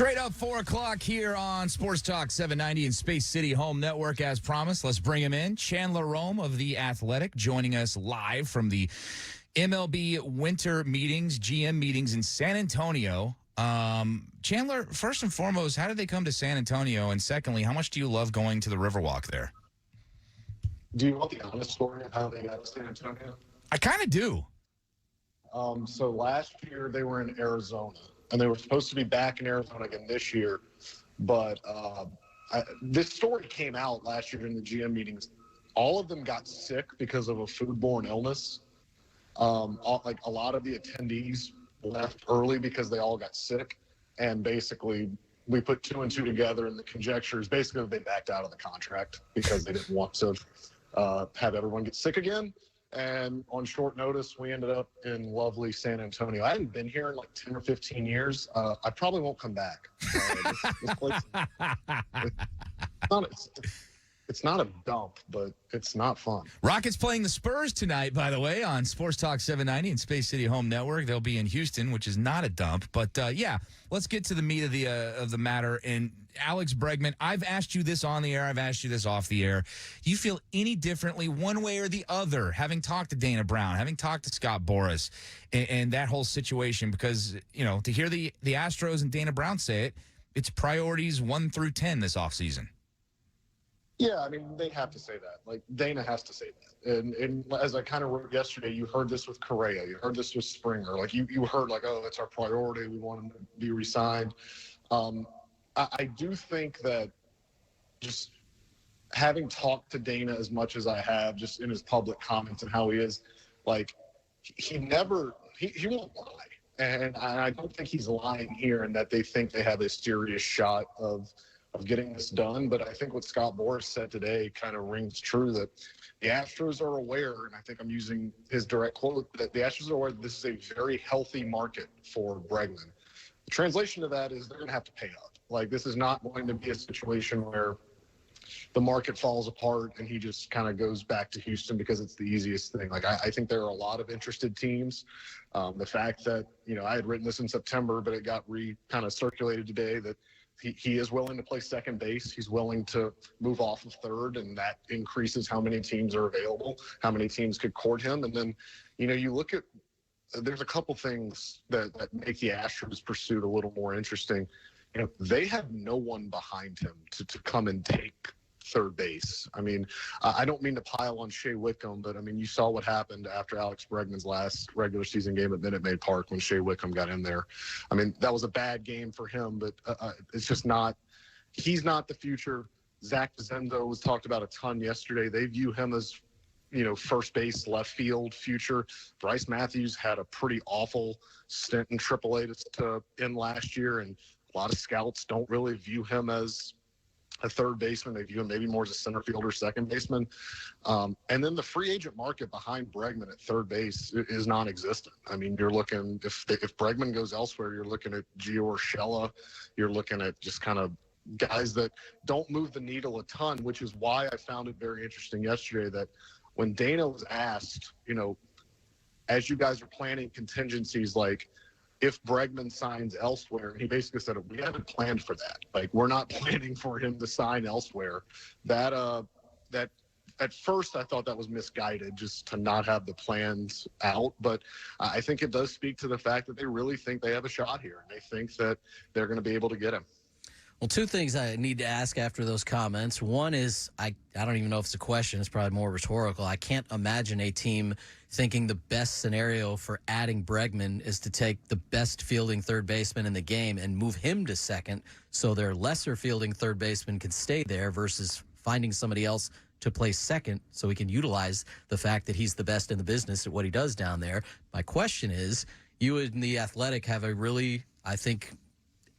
Straight up 4 o'clock here on Sports Talk 790 and Space City Home Network. As promised, let's bring him in. Chandler Rome of The Athletic joining us live from the MLB Winter Meetings, GM Meetings in San Antonio. Chandler, first and foremost, how did they come to San Antonio? And secondly, how much do you love going to the Riverwalk there? Do you want the honest story of how they got to San Antonio? I kind of do. So last year they were in Arizona, and they were supposed to be back in Arizona again this year. But this story came out last year in the GM meetings. All of them got sick because of a foodborne illness. A lot of the attendees left early because they all got sick. And basically, we put 2 and 2 together, and the conjecture is basically they backed out of the contract because they didn't want to have everyone get sick again. And on short notice, we ended up in lovely San Antonio. I hadn't been here in like 10 or 15 years. I probably won't come back. This place, it's not a dump, but it's not fun. Rockets playing the Spurs tonight, by the way, on Sports Talk 790 and Space City Home Network. They'll be in Houston, which is not a dump. But, yeah, let's get to the meat of the matter. And Alex Bregman, I've asked you this on the air. I've asked you this off the air. Do you feel any differently one way or the other, having talked to Dana Brown, having talked to Scott Boras, and that whole situation? Because, you know, to hear the Astros and Dana Brown say it, it's priorities 1 through 10 this offseason. Yeah, I mean, they have to say that. Like, Dana has to say that. And as I kind of wrote yesterday, you heard this with Correa. You heard this with Springer. Like, you heard, like, oh, that's our priority. We want him to be re-signed. I do think that just having talked to Dana as much as I have, just in his public comments and how he is, like, he won't lie. And I don't think he's lying here in that they think they have a serious shot of getting this done. But I think what Scott Boras said today kind of rings true, that the Astros are aware, and I think I'm using his direct quote, that the Astros are aware that this is a very healthy market for Bregman. The translation of that is they're going to have to pay up. Like, this is not going to be a situation where the market falls apart and he just kind of goes back to Houston because it's the easiest thing. Like, I think there are a lot of interested teams. The fact that, you know, I had written this in September, but it got kind of circulated today, that he is willing to play second base. He's willing to move off of third, and that increases how many teams are available, how many teams could court him. And then, you know, you look at, there's a couple things that make the Astros pursuit a little more interesting. You know, they have no one behind him to come and take third base. I mean, I don't mean to pile on Shea Whitcomb, but I mean, you saw what happened after Alex Bregman's last regular season game at Minute Maid Park when Shea Whitcomb got in there. I mean, that was a bad game for him, but it's just not, he's not the future. Zach Zenzo was talked about a ton yesterday. They view him as, you know, first base, left field future. Bryce Matthews had a pretty awful stint in AAA to end last year, and a lot of scouts don't really view him as a third baseman. They view him maybe more as a center fielder, second baseman. And then the free agent market behind Bregman at third base is non-existent. I mean, you're looking, if Bregman goes elsewhere, you're looking at Gio Urshela. You're looking at just kind of guys that don't move the needle a ton, which is why I found it very interesting yesterday that when Dana was asked, you know, as you guys are planning contingencies, like, if Bregman signs elsewhere, he basically said, we haven't planned for that. Like, we're not planning for him to sign elsewhere. That at first I thought that was misguided, just to not have the plans out. But I think it does speak to the fact that they really think they have a shot here, and they think that they're going to be able to get him. Well, 2 things I need to ask after those comments. One is, I don't even know if it's a question. It's probably more rhetorical. I can't imagine a team thinking the best scenario for adding Bregman is to take the best fielding third baseman in the game and move him to second so their lesser fielding third baseman can stay there versus finding somebody else to play second so he can utilize the fact that he's the best in the business at what he does down there. My question is, you and The Athletic have a really, I think,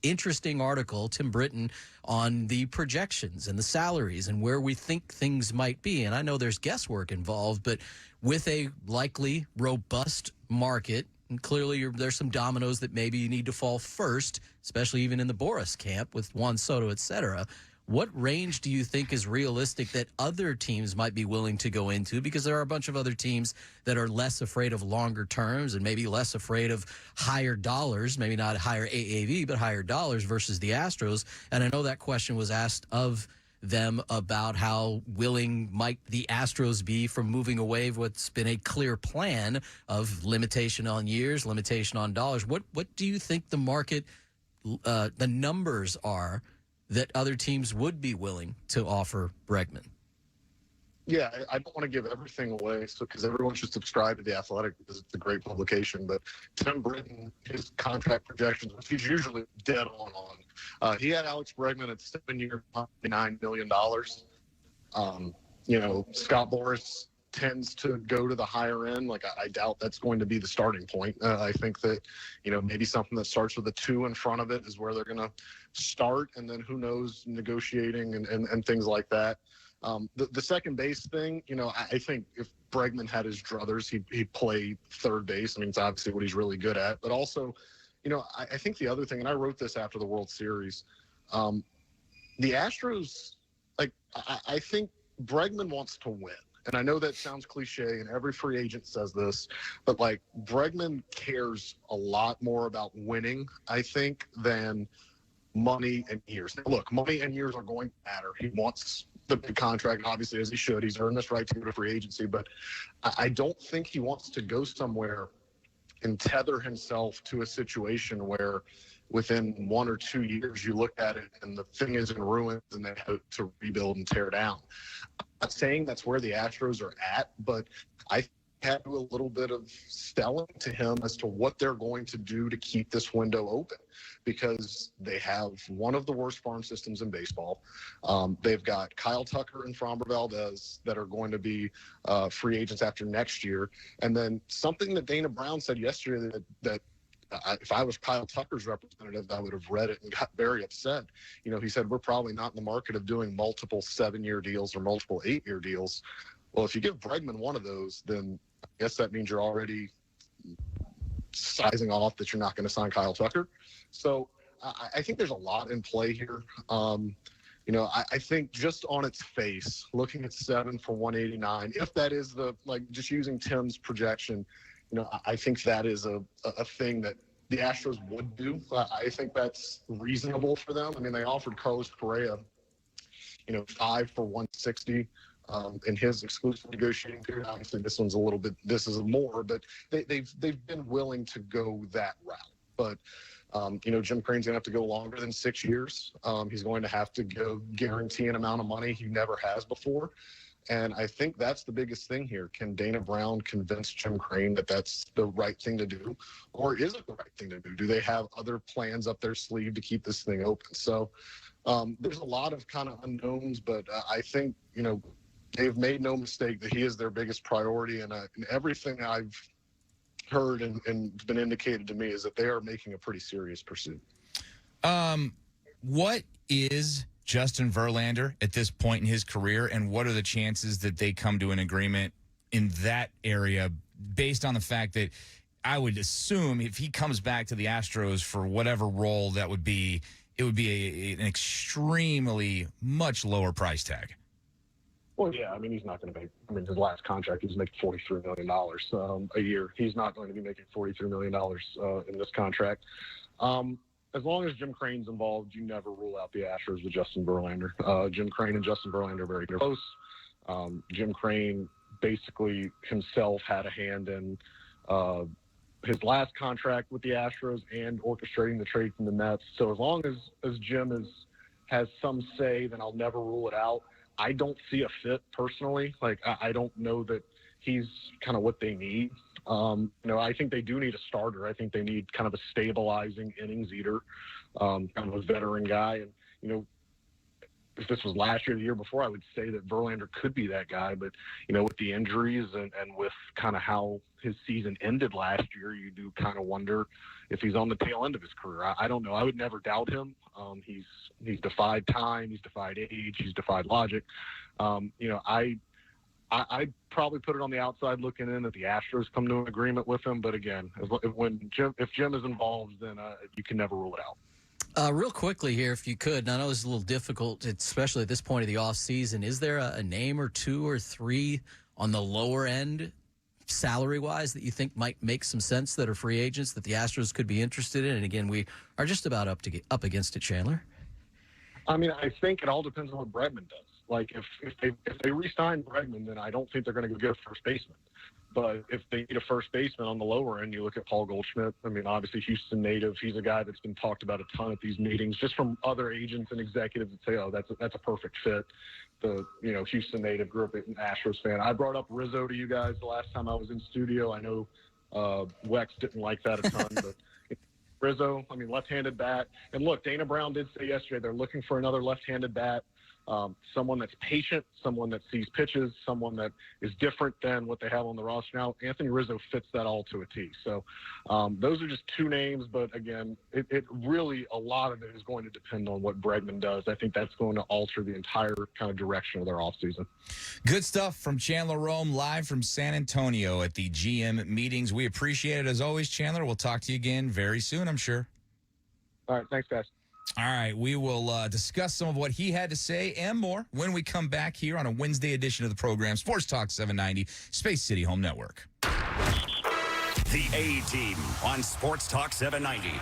interesting article, Tim Britton, on the projections and the salaries and where we think things might be. And I know there's guesswork involved, but with a likely robust market, and clearly there's some dominoes that maybe you need to fall first, especially even in the Boras camp with Juan Soto, et cetera. What range do you think is realistic that other teams might be willing to go into? Because there are a bunch of other teams that are less afraid of longer terms and maybe less afraid of higher dollars, maybe not higher AAV, but higher dollars versus the Astros. And I know that question was asked of them about how willing might the Astros be from moving away with what's been a clear plan of limitation on years, limitation on dollars. What do you think the market, the numbers are that other teams would be willing to offer Bregman? Yeah, I don't want to give everything away, because everyone should subscribe to The Athletic because it's a great publication. But Tim Britton, his contract projections, which he's usually dead on. He had Alex Bregman at 7 years, $9 million. Scott Boras tends to go to the higher end. Like, I doubt that's going to be the starting point. I think that, maybe something that starts with a 2 in front of it is where they're going to start. And then who knows, negotiating and things like that. The second base thing, I think if Bregman had his druthers, he'd play third base. I mean, it's obviously what he's really good at. But also, I think the other thing, and I wrote this after the World Series, the Astros, I think Bregman wants to win. And I know that sounds cliche, and every free agent says this, but Bregman cares a lot more about winning, I think, than money and years. Now, look, money and years are going to matter. He wants the big contract, obviously, as he should. He's earned this right to go to free agency, but I don't think he wants to go somewhere and tether himself to a situation where within 1 or 2 years you look at it and the thing is in ruins and they have to rebuild and tear down. I'm not saying that's where the Astros are at, but I had a little bit of selling to him as to what they're going to do to keep this window open, because they have one of the worst farm systems in baseball. They've got Kyle Tucker and Framber Valdez that are going to be free agents after next year. And then something that Dana Brown said yesterday that if I was Kyle Tucker's representative, I would have read it and got very upset. He said, we're probably not in the market of doing multiple 7-year deals or multiple 8-year deals. Well, if you give Bregman one of those, then I guess that means you're already sizing off that you're not going to sign Kyle Tucker. So I think there's a lot in play here. I think just on its face, looking at 7 for 189, if that is just using Tim's projection, I think that is a thing that the Astros would do. I think that's reasonable for them. I mean, they offered Carlos Correa, 5 for 160 in his exclusive negotiating period. Obviously, this is more, but they've been willing to go that route. But Jim Crane's going to have to go longer than 6 years. He's going to have to go guarantee an amount of money he never has before. And I think that's the biggest thing here. Can Dana Brown convince Jim Crane that that's the right thing to do? Or is it the right thing to do? Do they have other plans up their sleeve to keep this thing open? So there's a lot of kind of unknowns, but I think, they've made no mistake that he is their biggest priority. And everything I've heard and been indicated to me is that they are making a pretty serious pursuit. What is Justin Verlander at this point in his career, and what are the chances that they come to an agreement in that area based on the fact that I would assume if he comes back to the Astros for whatever role that would be, it would be an extremely much lower price tag? Well, yeah, I mean, he's not going to make, his last contract, he was making $43 million a year. He's not going to be making $43 million in this contract. As long as Jim Crane's involved, you never rule out the Astros with Justin Verlander. Jim Crane and Justin Verlander are very close. Jim Crane basically himself had a hand in his last contract with the Astros and orchestrating the trade from the Mets. So as long as Jim has some say, then I'll never rule it out. I don't see a fit personally. I don't know that he's kind of what they need. I think they do need a starter. I think they need kind of a stabilizing innings eater, kind of a veteran guy. And, if this was last year, the year before, I would say that Verlander could be that guy. But, with the injuries and with kind of how his season ended last year, you do kind of wonder if he's on the tail end of his career. I don't know. I would never doubt him. He's defied time. He's defied age. He's defied logic. I probably put it on the outside looking in that the Astros come to an agreement with him. But again, if Jim is involved, then you can never rule it out. Real quickly here, if you could, and I know it's a little difficult, especially at this point of the offseason, is there a name or two or three on the lower end, salary-wise, that you think might make some sense that are free agents that the Astros could be interested in? And again, we are just about up against it, Chandler. I mean, I think it all depends on what Bregman does. Like, if they re-sign Bregman, then I don't think they're going to go get a first baseman. But if they need a first baseman on the lower end, you look at Paul Goldschmidt. I mean, obviously Houston native. He's a guy that's been talked about a ton at these meetings, just from other agents and executives that say, "Oh, that's a perfect fit." The Houston native, grew up an Astros fan. I brought up Rizzo to you guys the last time I was in studio. I know Wex didn't like that a ton, but Rizzo, I mean, left-handed bat. And look, Dana Brown did say yesterday they're looking for another left-handed bat. Someone that's patient, someone that sees pitches, someone that is different than what they have on the roster now. Anthony Rizzo fits that all to a T. So those are just two names, but again, it really, a lot of it is going to depend on what Bregman does. I think that's going to alter the entire kind of direction of their offseason. Good stuff from Chandler Rome, live from San Antonio at the GM meetings. We appreciate it as always, Chandler. We'll talk to you again very soon, I'm sure. All right, thanks, guys. All right, we will discuss some of what he had to say and more when we come back here on a Wednesday edition of the program, Sports Talk 790, Space City Home Network. The A-Team on Sports Talk 790.